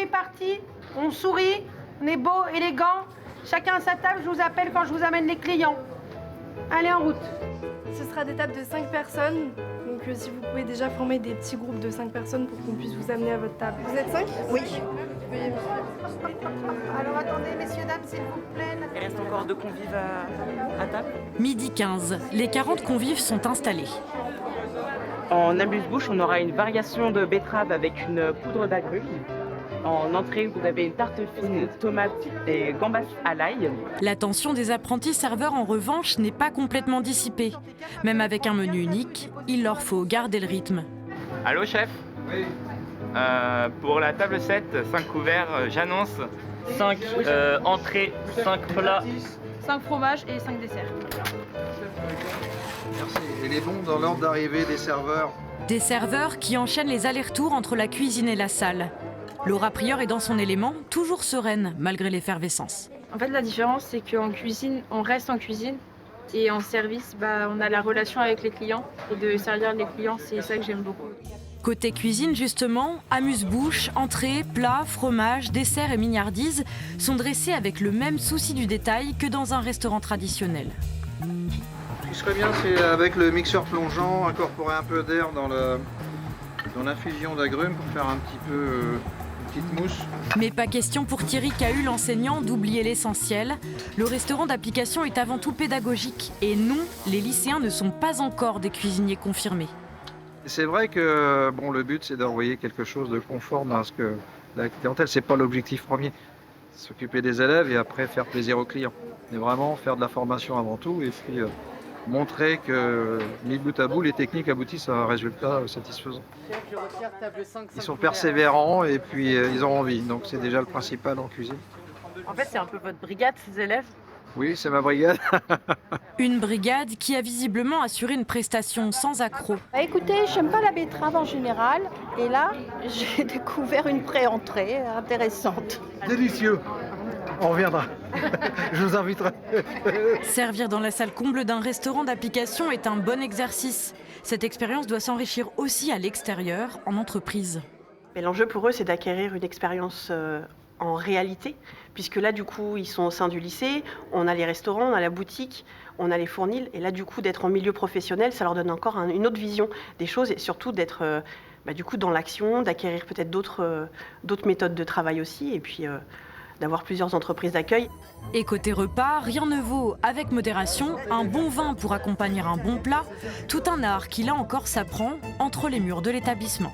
répartis, on sourit, on est beau, élégant. Chacun à sa table, je vous appelle quand je vous amène les clients. Allez, en route. Ce sera des tables de 5 personnes. Donc si vous pouvez déjà former des petits groupes de 5 personnes pour qu'on puisse vous amener à votre table. Vous êtes 5 ? Oui. Alors attendez, messieurs, dames, s'il vous plaît. Il reste encore 2 convives à table. Midi 15, les 40 convives sont installés. En amuse-bouche, on aura une variation de betterave avec une poudre d'agrumes. En entrée, vous avez une tarte fine, tomate et gambas à l'ail. L'attention des apprentis serveurs, en revanche, n'est pas complètement dissipée. Même avec un menu unique, il leur faut garder le rythme. Allô, chef ? Oui. Pour la table 7, 5 couverts, j'annonce 5 entrées, 5 plats. 5 fromages et 5 desserts. Merci. Et les bons dans l'ordre d'arrivée des serveurs. Des serveurs qui enchaînent les allers-retours entre la cuisine et la salle. Laura Prieur est dans son élément, toujours sereine malgré l'effervescence. En fait, la différence, c'est qu'en cuisine, on reste en cuisine. Et en service, on a la relation avec les clients. Et de servir les clients, c'est ça que j'aime beaucoup. Côté cuisine, justement, amuse-bouche, entrées, plats, fromages, desserts et mignardises sont dressés avec le même souci du détail que dans un restaurant traditionnel. Ce qui serait bien, c'est avec le mixeur plongeant, incorporer un peu d'air dans l'infusion d'agrumes pour faire un petit peu une petite mousse. Mais pas question pour Thierry Cahu, l'enseignant, d'oublier l'essentiel. Le restaurant d'application est avant tout pédagogique. Et non, les lycéens ne sont pas encore des cuisiniers confirmés. C'est vrai que le but, c'est d'envoyer quelque chose de conforme à ce que la clientèle, c'est pas l'objectif premier. S'occuper des élèves et après faire plaisir aux clients. Mais vraiment faire de la formation avant tout et puis montrer que, mis bout à bout, les techniques aboutissent à un résultat satisfaisant. Ils sont persévérants et puis ils ont envie, donc c'est déjà le principal en cuisine. En fait, c'est un peu votre brigade, ces élèves. Oui, c'est ma brigade. Une brigade qui a visiblement assuré une prestation sans accroc. Écoutez, j'aime pas la betterave en général. Et là, j'ai découvert une pré-entrée intéressante. Délicieux. On reviendra. Je vous inviterai. Servir dans la salle comble d'un restaurant d'application est un bon exercice. Cette expérience doit s'enrichir aussi à l'extérieur, en entreprise. Mais l'enjeu pour eux, c'est d'acquérir une expérience en réalité, puisque là, du coup, ils sont au sein du lycée, on a les restaurants, on a la boutique, on a les fournils, et là, du coup, d'être en milieu professionnel, ça leur donne encore une autre vision des choses, et surtout d'être du coup, dans l'action, d'acquérir peut-être d'autres méthodes de travail aussi, et puis d'avoir plusieurs entreprises d'accueil. Et côté repas, rien ne vaut, avec modération, un bon vin pour accompagner un bon plat, tout un art qui là encore s'apprend entre les murs de l'établissement.